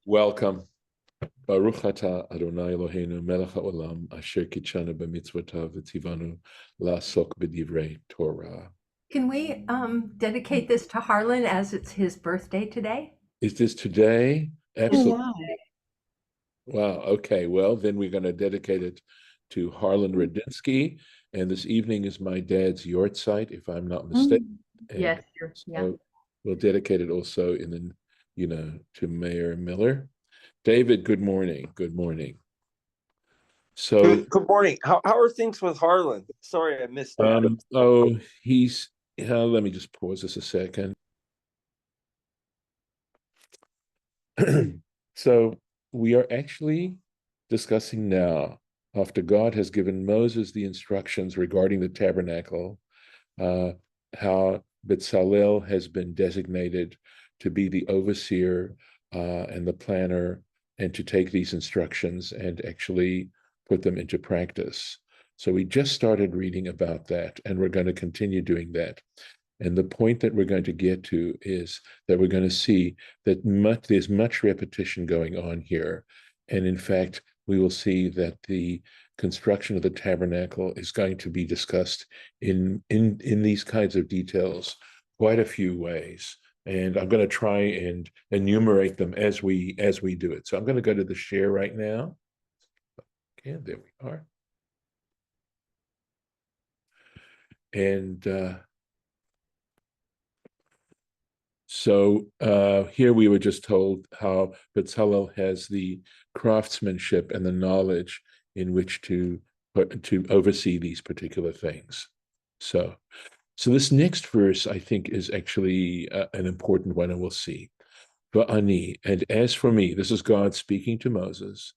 Welcome. Baruch atah Adonai Eloheinu melech haolam asher kitshanu b'mitzvotav v'tzivanu la'asok b'divrei Torah. Can we dedicate this to Harlan as it's his birthday today? Is this today? Oh, Absolutely. wow. Wow. Okay. Well, then we're going to dedicate it to Harlan Radinsky. And this evening is my dad's yahrzeit, if I'm not mistaken. Yes, And yeah. so we'll dedicate it also to Mayor Miller. David, good morning. Good morning. So Good morning. How are things with Harlan? Sorry, I missed that. Let me just pause this a second. So we are actually discussing now, after God has given Moses the instructions regarding the tabernacle, how Bezalel has been designated to be the overseer and the planner, and to take these instructions and actually put them into practice. So we just started reading about that, and we're going to continue doing that. And the point that we're going to get to is that we're going to see that there's much repetition going on here. And in fact, we will see that the construction of the tabernacle is going to be discussed in these kinds of details quite a few ways. And I'm going to try and enumerate them as we do it. So I'm going to go to the share right now. Okay, there we are. And so here we were just told how Bezalel has the craftsmanship and the knowledge in which to oversee these particular things. So this next verse, I think, is actually an important one, and we'll see. Va'ani, and as for me, this is God speaking to Moses.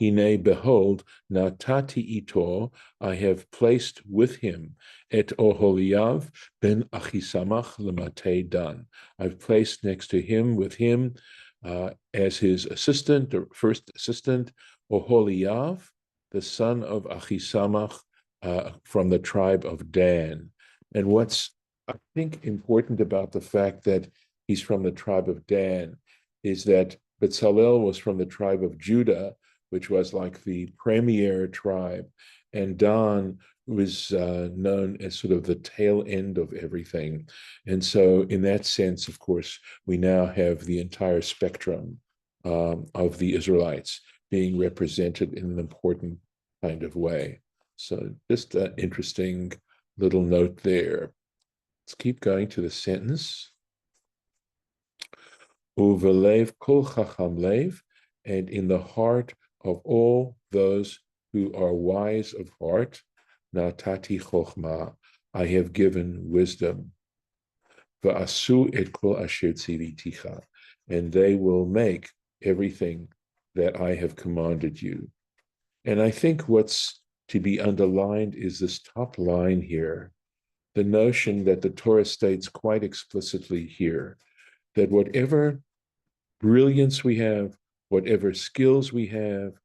Hine, behold, natati ito, I have placed with him et Oholiav ben Achisamach lemate Dan. I've placed next to him, with him, as his assistant, or first assistant, Oholiav, the son of Achisamach, from the tribe of Dan. And what's, I think, important about the fact that he's from the tribe of Dan is that Bezalel was from the tribe of Judah, which was like the premier tribe, and Dan was known as sort of the tail end of everything. And so in that sense, of course, we now have the entire spectrum of the Israelites being represented in an important kind of way. So just an interesting little note there. Let's keep going to the sentence. Uvelev kol chacham lev, and in the heart of all those who are wise of heart, natati chochma, I have given wisdom. Va'asu et kol asher tziviticha, and they will make everything that I have commanded you. And I think what's to be underlined is this top line here, the notion that the Torah states quite explicitly here, that whatever brilliance we have, whatever skills we have,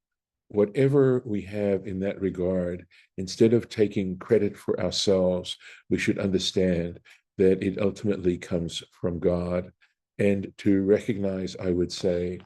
whatever we have in that regard, instead of taking credit for ourselves, we should understand that it ultimately comes from God, and to recognize, I would say,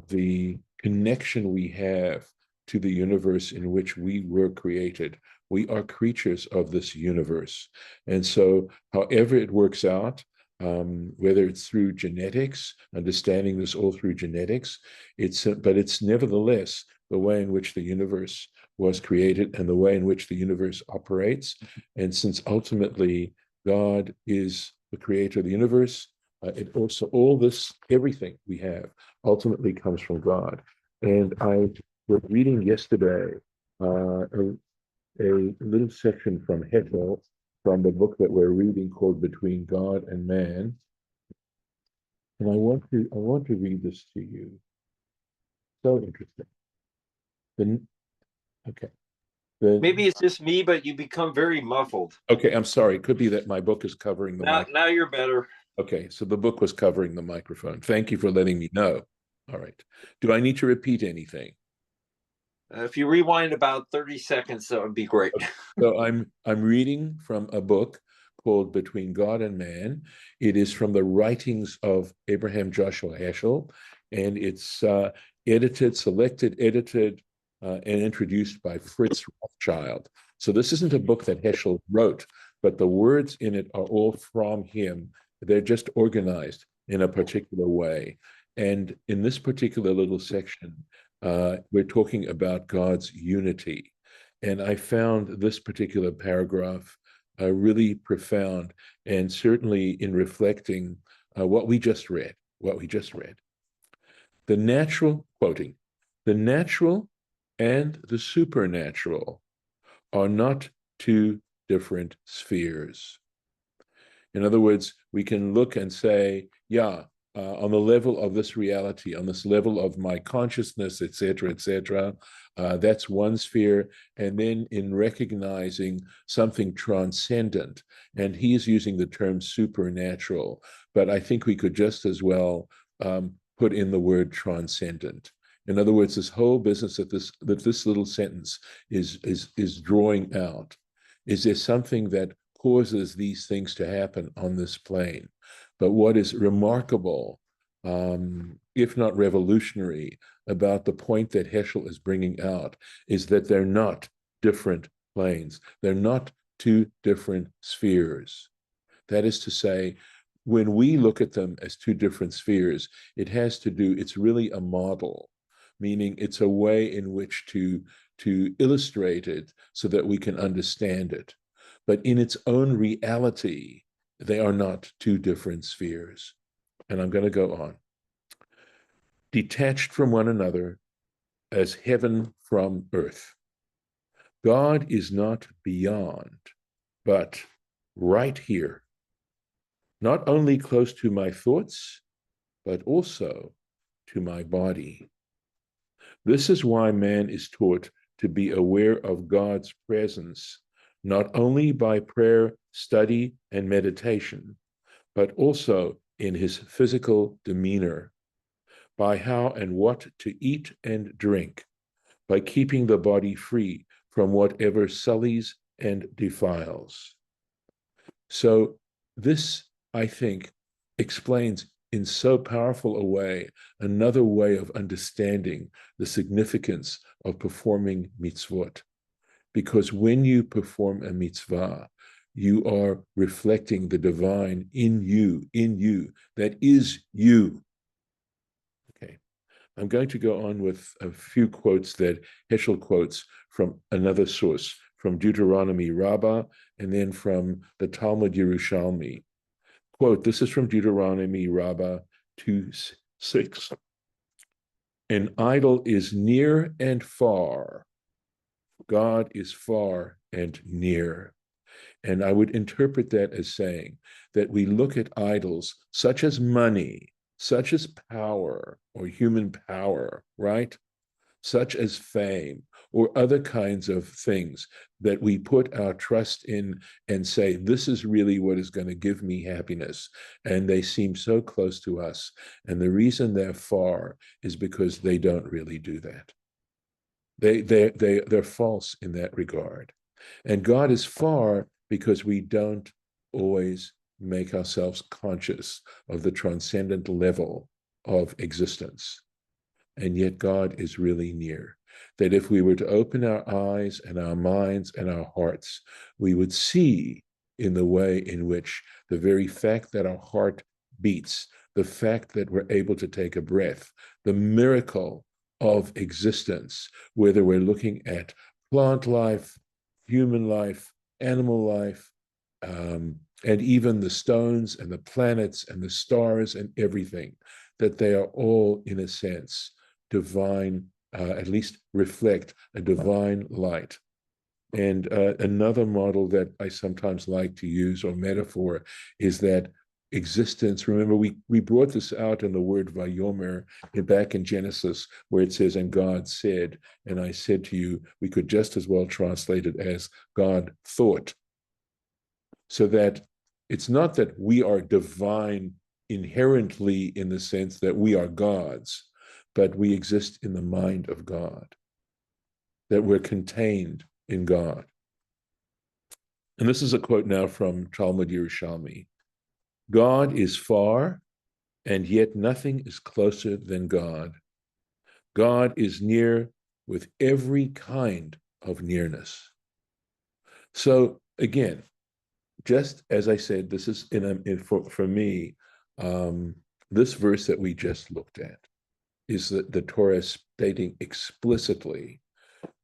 the connection we have to the universe in which we were created. We are creatures of this universe. And so however it works out, whether it's through genetics, understanding this all through genetics, but it's nevertheless the way in which the universe was created and the way in which the universe operates. And since ultimately God is the creator of the universe, it also, everything we have ultimately comes from God. And I was reading yesterday a little section from Heschel, from the book that we're reading called Between God and Man. And I want to read this to you. So interesting. Maybe it's just me, but you become very muffled. Okay, I'm sorry. It could be that my book is covering the mic. Now you're better. Okay, so the book was covering the microphone. Thank you for letting me know. All right. Do I need to repeat anything? If you rewind about 30 seconds, that would be great. Okay. So I'm reading from a book called Between God and Man. It is from the writings of Abraham Joshua Heschel. and it's edited, selected, edited, and introduced by Fritz Rothschild. So this isn't a book that Heschel wrote, but the words in it are all from him. They're just organized in a particular way. And in this particular little section, we're talking about God's unity. And I found this particular paragraph really profound, and certainly in reflecting what we just read. The natural, quoting, the natural and the supernatural are not two different spheres. In other words, we can look and say, yeah, on the level of this reality, on this level of my consciousness, etc., that's one sphere. And then in recognizing something transcendent, and he is using the term supernatural, but I think we could just as well put in the word transcendent. In other words, this whole business that this little sentence is drawing out. Is there something that causes these things to happen on this plane? But what is remarkable, if not revolutionary, about the point that Heschel is bringing out is that they're not different planes. They're not two different spheres. That is to say, when we look at them as two different spheres, it's really a model, meaning it's a way in which to illustrate it so that we can understand it. But in its own reality, they are not two different spheres. And I'm going to go on. Detached from one another as heaven from earth. God is not beyond, but right here. Not only close to my thoughts, but also to my body. This is why man is taught to be aware of God's presence, not only by prayer, study, and meditation, but also in his physical demeanor, by how and what to eat and drink, by keeping the body free from whatever sullies and defiles. So this, I think, explains in so powerful a way another way of understanding the significance of performing mitzvot. Because when you perform a mitzvah, you are reflecting the divine in you, that is you. Okay, I'm going to go on with a few quotes that Heschel quotes from another source, from Deuteronomy Rabbah, and then from the Talmud Yerushalmi. Quote, this is from Deuteronomy Rabbah 2:6. An idol is near and far. God is far and near. And I would interpret that as saying that we look at idols such as money, such as power or human power, right? Such as fame or other kinds of things that we put our trust in and say, this is really what is going to give me happiness. And they seem so close to us. And the reason they're far is because they don't really do that. They're false in that regard. And God is far because we don't always make ourselves conscious of the transcendent level of existence. And yet God is really near. That if we were to open our eyes and our minds and our hearts, we would see in the way in which the very fact that our heart beats, the fact that we're able to take a breath, the miracle of existence, whether we're looking at plant life, human life, animal life, and even the stones and the planets and the stars and everything, that they are all, in a sense, divine, at least reflect a divine light. And another model that I sometimes like to use, or metaphor, is that existence. Remember, we brought this out in the word Vayomer back in Genesis, where it says, and God said, and I said to you, we could just as well translate it as God thought. So that it's not that we are divine inherently in the sense that we are gods, but we exist in the mind of God, that we're contained in God. And this is a quote now from Talmud Yerushalmi. God is far and yet nothing is closer than God. God is near with every kind of nearness. So again, just as I said, this is for me, this verse that we just looked at is the Torah stating explicitly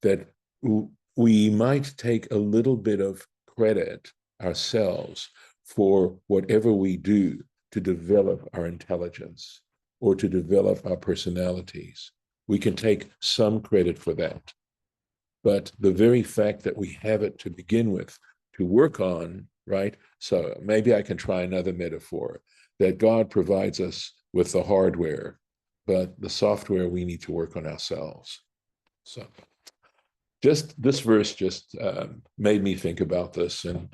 that we might take a little bit of credit ourselves for whatever we do to develop our intelligence or to develop our personalities. We can take some credit for that. But the very fact that we have it to begin with, to work on, right? So maybe I can try another metaphor, that God provides us with the hardware, but the software we need to work on ourselves. So just this verse just made me think about this. And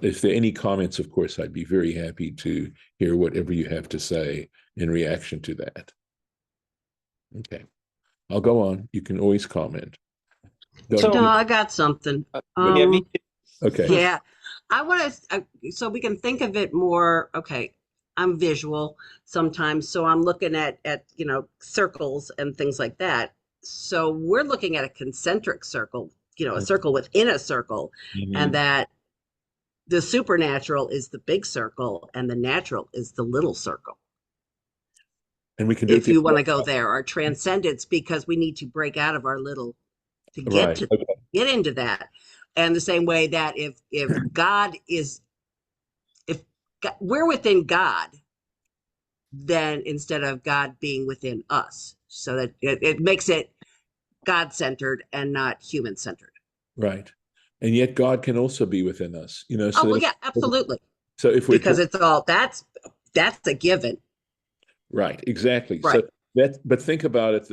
if there are any comments, of course, I'd be very happy to hear whatever you have to say in reaction to that. Okay, I'll go on. You can always comment. So- No, I got something. Yeah, me too. Okay. Yeah, I want to, so we can think of it more. Okay, I'm visual sometimes, so I'm looking at circles and things like that. So we're looking at a concentric circle, a circle within a circle, and that the supernatural is the big circle and the natural is the little circle. And we can do If you want to go there, our transcendence, because we need to break out of our little to get get into that. And the same way that if God is, if we're within God, then instead of God being within us, so that it makes it God-centered and not human-centered. Right. And yet God can also be within us, so Oh, well, yeah, absolutely. So if we because it's all that's a given. Right, exactly. Right. So but think about it,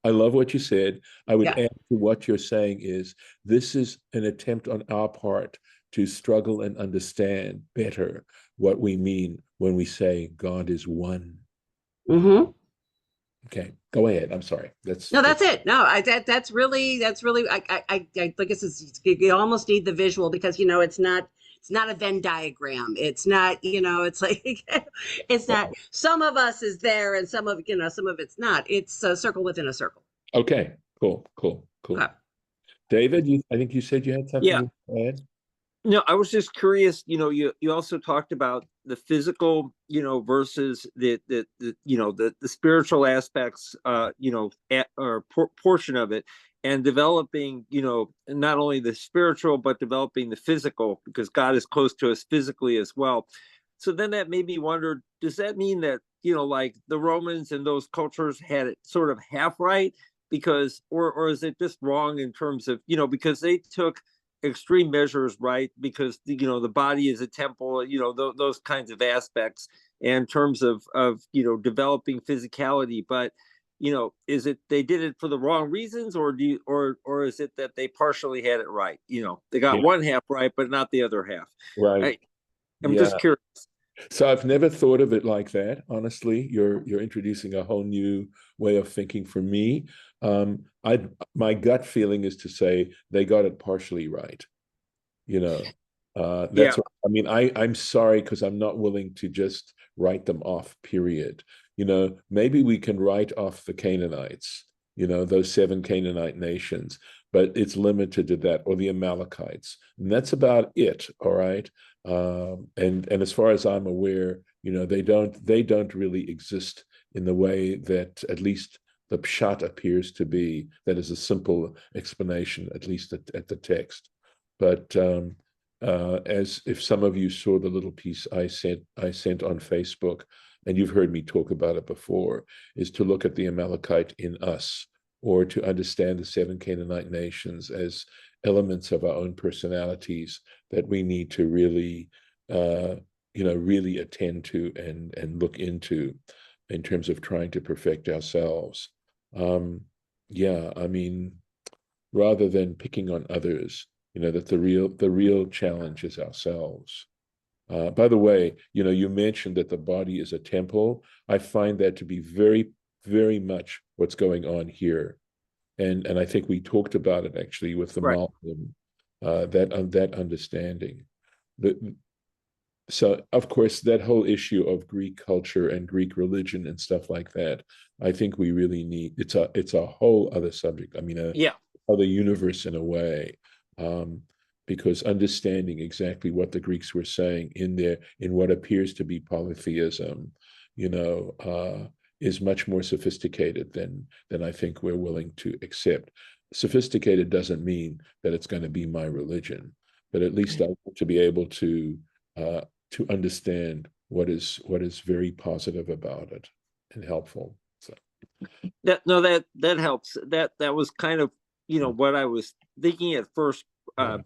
I love what you said. I would Yeah. add to what you're saying is this is an attempt on our part to struggle and understand better what we mean when we say God is one. Mm-hmm. Okay, go ahead. I'm sorry. That's it. No, that's really I guess you almost need the visual because it's not a Venn diagram. It's not, it's like it's not some of us is there and some of it's not. It's a circle within a circle. Okay, cool. Okay. David, I think you said you had something to add? No, I was just curious, you also talked about the physical, versus the spiritual aspects, or portion of it, and developing, not only the spiritual, but developing the physical, because God is close to us physically as well. So then that made me wonder, does that mean that, like the Romans and those cultures had it sort of half right? Because, or is it just wrong in terms of, because they took extreme measures, right? Because the body is a temple, those kinds of aspects in terms of developing physicality. But is it they did it for the wrong reasons, or or is it that they partially had it right? They got one half right, but not the other half. Right. I'm just curious. So I've never thought of it like that. Honestly, you're introducing a whole new way of thinking for me. My gut feeling is to say they got it partially right. That's what, I mean. I'm sorry because I'm not willing to just write them off. Period. Maybe we can write off the Canaanites. Those 7 Canaanite nations, but it's limited to that, or the Amalekites, and that's about it. All right. And as far as I'm aware, they don't really exist in the way that at least the pshat appears to be. That is a simple explanation, at least at the text. But as if some of you saw the little piece I sent on Facebook, and you've heard me talk about it before, is to look at the Amalekite in us, or to understand the 7 Canaanite nations as elements of our own personalities that we need to really, really attend to and look into in terms of trying to perfect ourselves. I mean, rather than picking on others, that the real challenge is ourselves. By the way, you mentioned that the body is a temple. I find that to be very, very much what's going on here. And I think we talked about it actually with the Malcolm, that understanding. So, of course, that whole issue of Greek culture and Greek religion and stuff like that, I think we really need. It's a whole other subject. I mean, Yeah. other universe in a way, because understanding exactly what the Greeks were saying in what appears to be polytheism, is much more sophisticated than I think we're willing to accept. Sophisticated doesn't mean that it's going to be my religion, but at least I want to be able to understand what is very positive about it and helpful. So that helps. That was kind of what I was thinking at first, at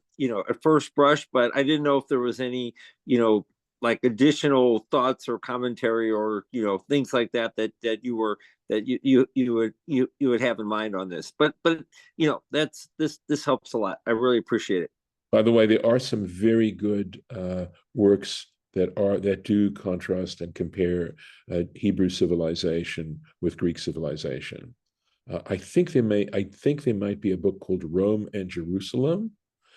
first brush, but I didn't know if there was any like additional thoughts or commentary or things like that you would have in mind on this. But that's this helps a lot. I really appreciate it. By the way, there are some very good works that do contrast and compare Hebrew civilization with Greek civilization. I think there might be a book called Rome and Jerusalem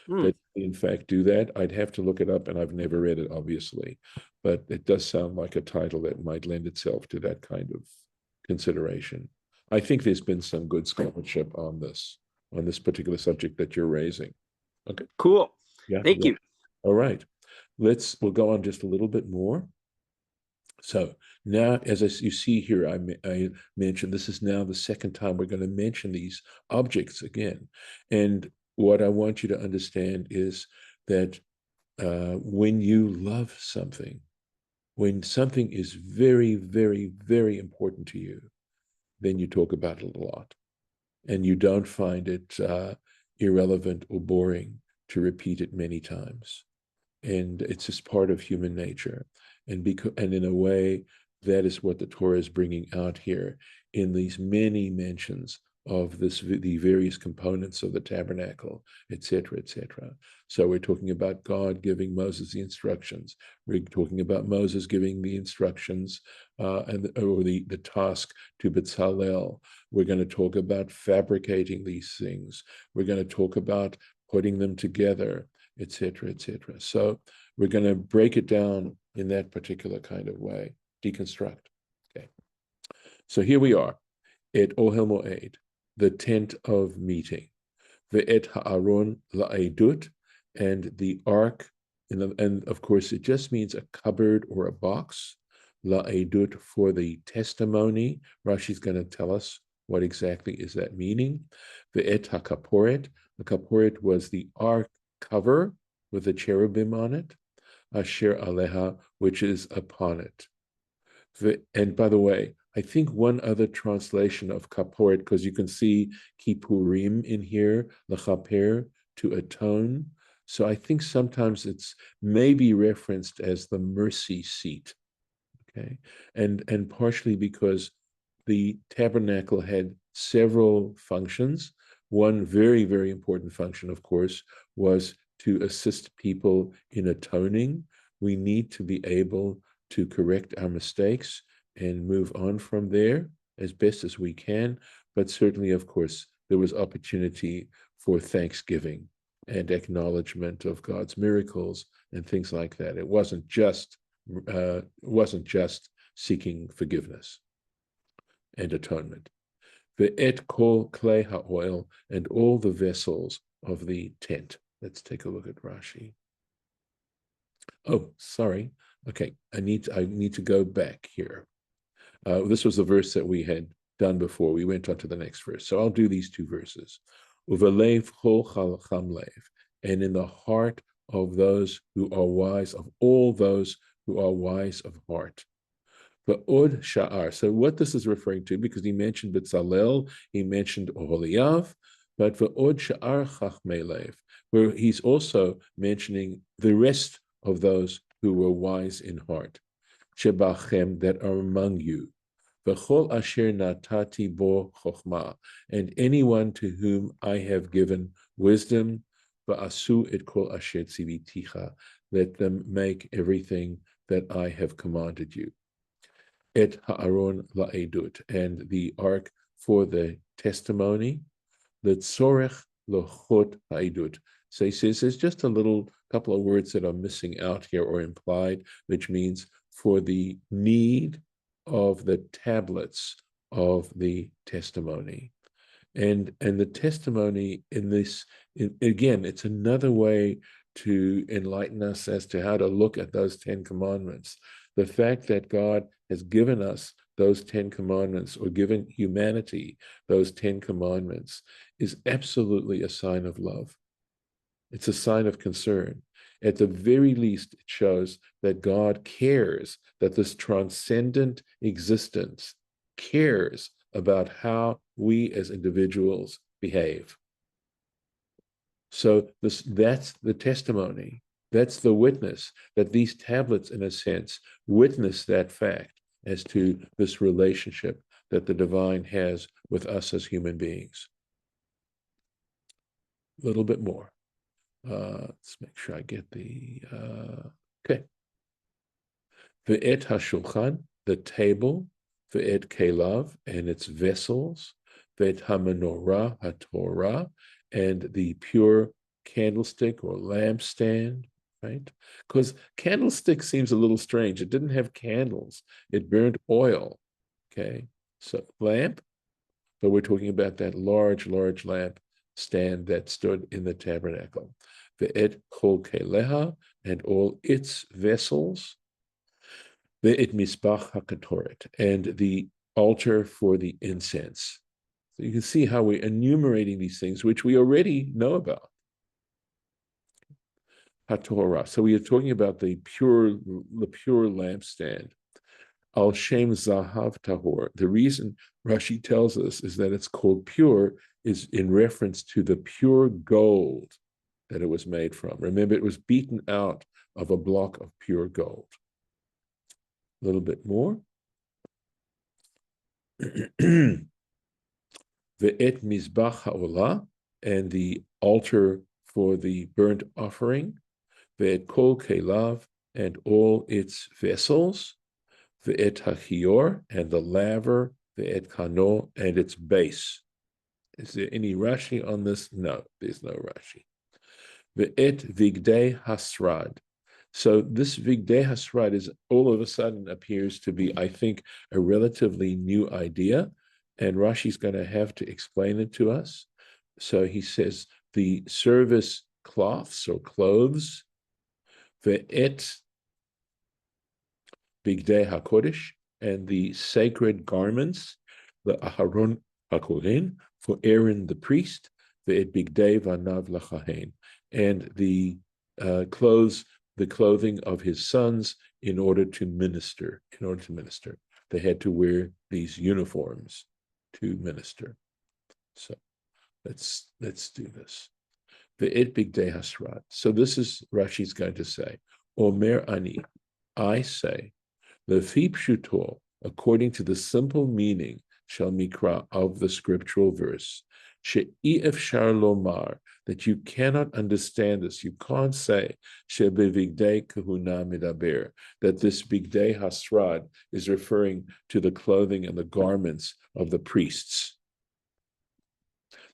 that in fact do that. I'd have to look it up, and I've never read it, obviously, but it does sound like a title that might lend itself to that kind of consideration. I think there's been some good scholarship on this particular subject that you're raising. Okay. Cool. Yeah. Thank you. All right. We'll go on just a little bit more. So now, as you see here, I mentioned this is now the second time we're going to mention these objects again. And what I want you to understand is that when you love something, when something is very, very, very important to you, then you talk about it a lot. And you don't find it irrelevant or boring to repeat it many times. And it's just part of human nature. And in a way, that is what the Torah is bringing out here in these many mentions of the various components of the tabernacle, etc., etc. So we're talking about God giving Moses the instructions. We're talking about Moses giving the instructions or the task to Bezalel. We're going to talk about fabricating these things. We're going to talk about putting them together, etc., etc. So we're going to break it down in that particular kind of way, deconstruct. Okay. So here we are at Ohel Moed, the tent of meeting, the et ha'aron la'edut, and the ark, and of course it just means a cupboard or a box, la'edut for the testimony. Rashi's going to tell us what exactly is that meaning. The et ha'kaporet, the kaporet was the ark cover with the cherubim on it, asher aleha, which is upon it. And by the way, I think one other translation of kaporet, because you can see kippurim in here, lechaper, to atone. So I think sometimes it's maybe referenced as the mercy seat. Okay, and partially because the tabernacle had several functions. One very, very important function, of course, was to assist people in atoning. We need to be able to correct our mistakes and move on from there as best as we can. But certainly, of course, there was opportunity for thanksgiving and acknowledgement of God's miracles and things like that. It wasn't just seeking forgiveness and atonement. Ve'et kol klei ha'oil, and all the vessels of the tent. Let's take a look at Rashi. Oh, sorry. Okay, I need to go back here. This was the verse that we had done before. We went on to the next verse. So I'll do these two verses. Uvelev chol chamlev, and in the heart of those who are wise, of all those who are wise of heart. But od sha'ar. So what this is referring to, because he mentioned Bezalel, he mentioned Oholiav, but for od sha'ar chachmelev, where he's also mentioning the rest of those who were wise in heart, shebachem, that are among you, v'chol asher natati bo chokhmah, and anyone to whom I have given wisdom, v'asu et kol asher tziviticha, let them make everything that I have commanded you. Et ha'aron la'edut, and the ark for the testimony, the tzorech lochot ha'edut. So he says there's just a little couple of words that are missing out here or implied, which means for the need of the tablets of the testimony. And the testimony in this, again, it's another way to enlighten us as to how to look at those 10 commandments. The fact that God has given us those 10 commandments, or given humanity those 10 commandments, is absolutely a sign of love. It's a sign of concern. At the very least, it shows that God cares, that this transcendent existence cares about how we as individuals behave. So that's the testimony. That's the witness, that these tablets, in a sense, witness that fact as to this relationship that the divine has with us as human beings. A little bit more. Let's make sure I get the, okay. Ve'et hashulchan, the table, ve'et kelav, and its vessels, ve'et hamenorah haTorah, and the pure candlestick or lampstand, right? Because candlestick seems a little strange. It didn't have candles. It burned oil, okay? So lamp, but we're talking about that large lamp stand that stood in the tabernacle. Ve'et chol keleha, and all its vessels, ve'et misbach hakatoret, and the altar for the incense. So you can see how we're enumerating these things, which we already know about. HaTorah. So we are talking about the pure lampstand. Al Shem Zahav Tahor. The reason Rashi tells us is that it's called pure is in reference to the pure gold that it was made from. Remember, it was beaten out of a block of pure gold. A little bit more. Ve'et Mizbach HaOlah, and the altar for the burnt offering. Ve'et Kol Kelav, and all its vessels. Ve'et HaChior, and the laver. Ve'et Kano, and its base. Is there any Rashi on this? No, there's no Rashi. Ve'et Vigdei Hasrad. So this Vigdei Hasrad is all of a sudden appears to be, I think, a relatively new idea, and Rashi's going to have to explain it to us. So he says the service cloths or clothes, Ve'et Bigdei HaKodesh, and the sacred garments, the Aharon HaKohen, for Aaron the priest, Ve'et Bigdei Vanav Lachahen, and the clothing of his sons in order to minister. They had to wear these uniforms to minister. So let's do this. Ve'et Bigdei Hasrad. So this is Rashi's going to say, Omer Ani, I say, Lefi Pshuto, according to the simple meaning, Shel Mikra, of the scriptural verse, She'i Efshar Lomar, that you cannot understand this, you can't say, Shebevigdei Kahuna Midaber, that this Bigdei Hasrad is referring to the clothing and the garments of the priests.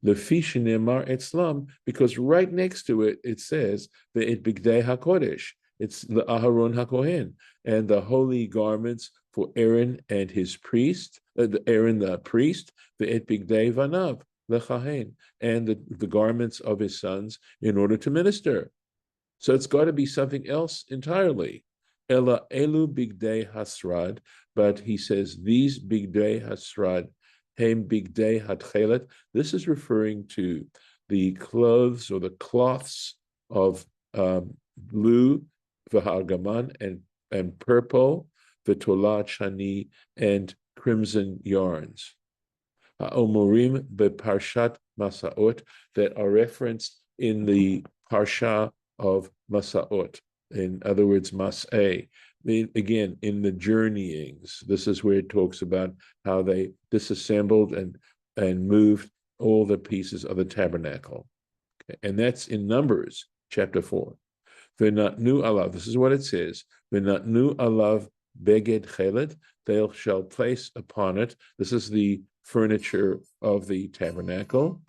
Lefi Shenemar Etzlam, because right next to it, it says, Ve'et Bigdei HaKodesh, it's the Aharon HaKohen, and the holy garments for Aaron and his priest, Aaron the priest, Ve'et Bigdei Vanav Lechahen, and the garments of his sons in order to minister. So it's got to be something else entirely. Ela Elu Bigdei Hasrad, but he says these Bigdei Hasrad, Hem Bigdei Hatchelet. This is referring to the clothes or the cloths of blue, v'hargaman, and purple, v'tolat shani, and crimson yarns. Ha'omorim beParshat Masaot, that are referenced in the Parsha of Masaot. In other words, Mas'eh. Again, in the journeyings, this is where it talks about how they disassembled and moved all the pieces of the tabernacle. Okay. And that's in Numbers chapter 4. V'natnu alav, this is what it says, V'natnu alav beged chelet, they shall place upon it, this is the furniture of the tabernacle,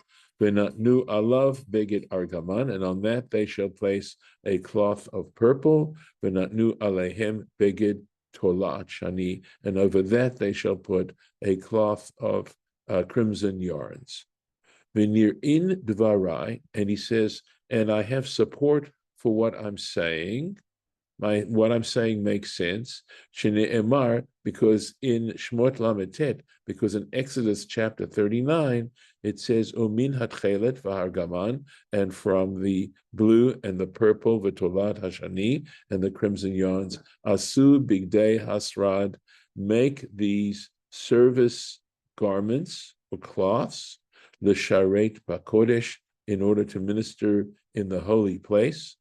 V'natnu alav beged argaman, and on that they shall place a cloth of purple. V'natnu alehem beged tolat shani, and over that they shall put a cloth of crimson yarns. V'nir in dvarai, and he says, and I have support for what I'm saying. What I'm saying makes sense. Shne'emar, because in Shmot Lametet, because in Exodus chapter 39, it says, Umin hatchelet v'hargaman, and from the blue and the purple, v'tolat hashani, and the crimson yarns, asu bigdei hasrad, make these service garments or cloths, l'sharet b'kodesh, in order to minister in the holy place.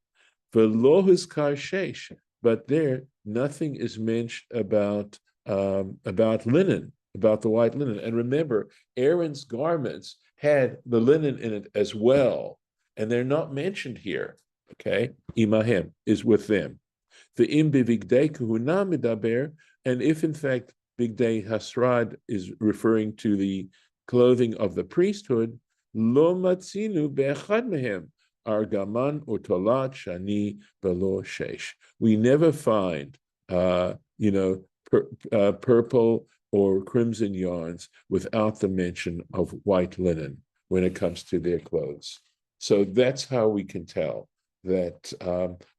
Velohis karshesh, but there nothing is mentioned about linen, about the white linen. And remember, Aaron's garments had the linen in it as well, and they're not mentioned here. Okay, imahem is with them. The im bivigdei kahuna midaber, and if in fact bigdei hasrad is referring to the clothing of the priesthood, lo matzinu be'echad mehem. Argaman or tolat shani below shesh. We never find, purple or crimson yarns without the mention of white linen when it comes to their clothes. So that's how we can tell that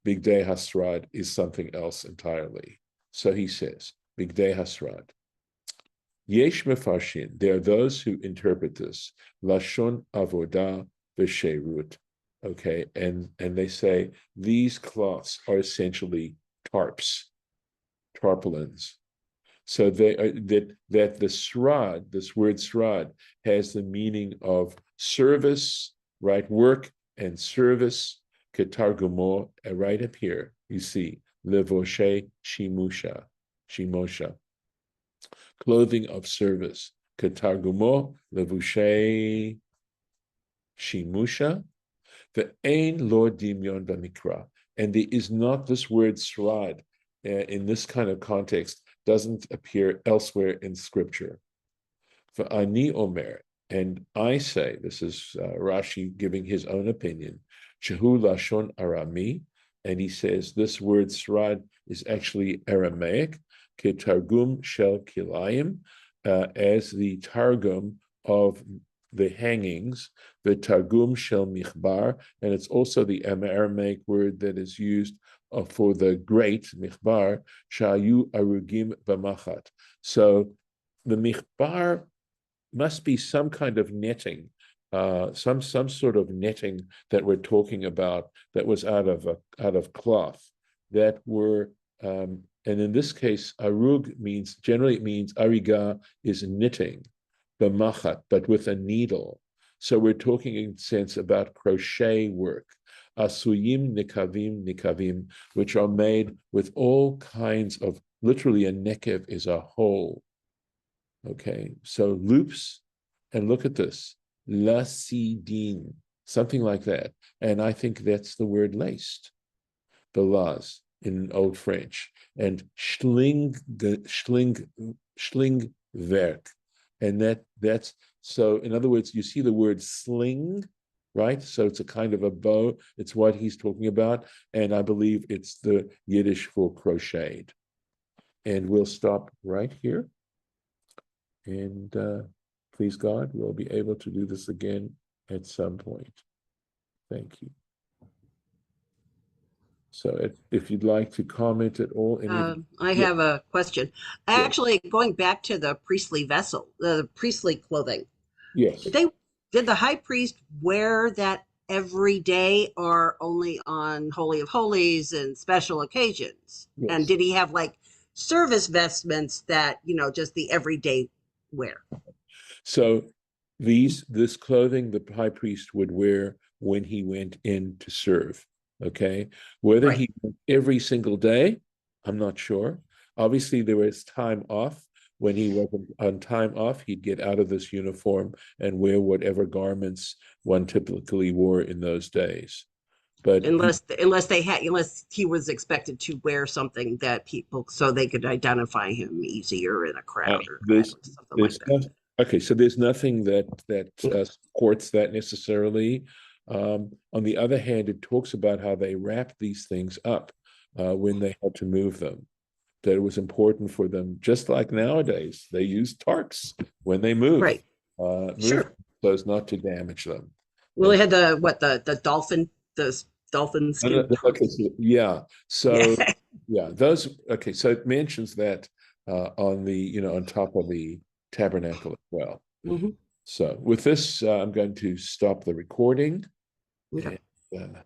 Bigdei Hasrad is something else entirely. So he says, Bigdei Hasrad. Yesh mefarshin, there are those who interpret this, Lashon avodah v'sherut. Okay, and they say these cloths are essentially tarpaulins. So they are, that the srad, this word srad, has the meaning of service, right? Work and service. Ketargumo, right up here, you see levoshe shimosha, clothing of service. Ketargumo levoshe shimusha. The ein lo dimyon b'mikra, and there is not this word srad in this kind of context, doesn't appear elsewhere in scripture. V'ani omer, and I say, this is Rashi giving his own opinion, shehu lashon arami, and he says this word srad is actually Aramaic, ketargum shel kilayim, as the targum of the hangings, the targum shel michbar, and it's also the Aramaic word that is used for the great michbar, shayu arugim b'machat. So the michbar must be some kind of netting, some sort of netting that we're talking about that was out of cloth that were. And in this case, arug generally it means ariga is knitting. B'machat, but with a needle. So we're talking in a sense about crochet work. Asuyim nikavim, which are made with all kinds of, literally a nekev is a hole. Okay, so loops, and look at this, lasidin, something like that. And I think that's the word laced, the las in Old French, and schlingwerk. And that's so, in other words, you see the word sling, right? So it's a kind of a bow. It's what he's talking about. And I believe it's the Yiddish for crocheted. And we'll stop right here. And please God, we'll be able to do this again at some point. Thank you. So if you'd like to comment at all. I have a question. Yes. Actually, going back to the priestly vessel, the priestly clothing. Yes. Did the high priest wear that every day or only on Holy of Holies and special occasions? Yes. And did he have like service vestments that, just the everyday wear? So this clothing the high priest would wear when he went in to serve. Okay, whether Right. he went every single day, I'm not sure. Obviously, there was time off. When he wasn't on time off, he'd get out of this uniform and wear whatever garments one typically wore in those days. But unless he was expected to wear something that people so they could identify him easier in a crowd or there's something like that. Okay, so there's nothing that supports that necessarily. On the other hand, it talks about how they wrapped these things up when they had to move them. That it was important for them, just like nowadays, they use tarps when they move. Right. Sure. So as not to damage them. Well, they had the dolphin skin. Okay, so, yeah. So Yeah. those. Okay, so it mentions that on the on top of the tabernacle as well. Mhm. So with this, I'm going to stop the recording. Okay. And,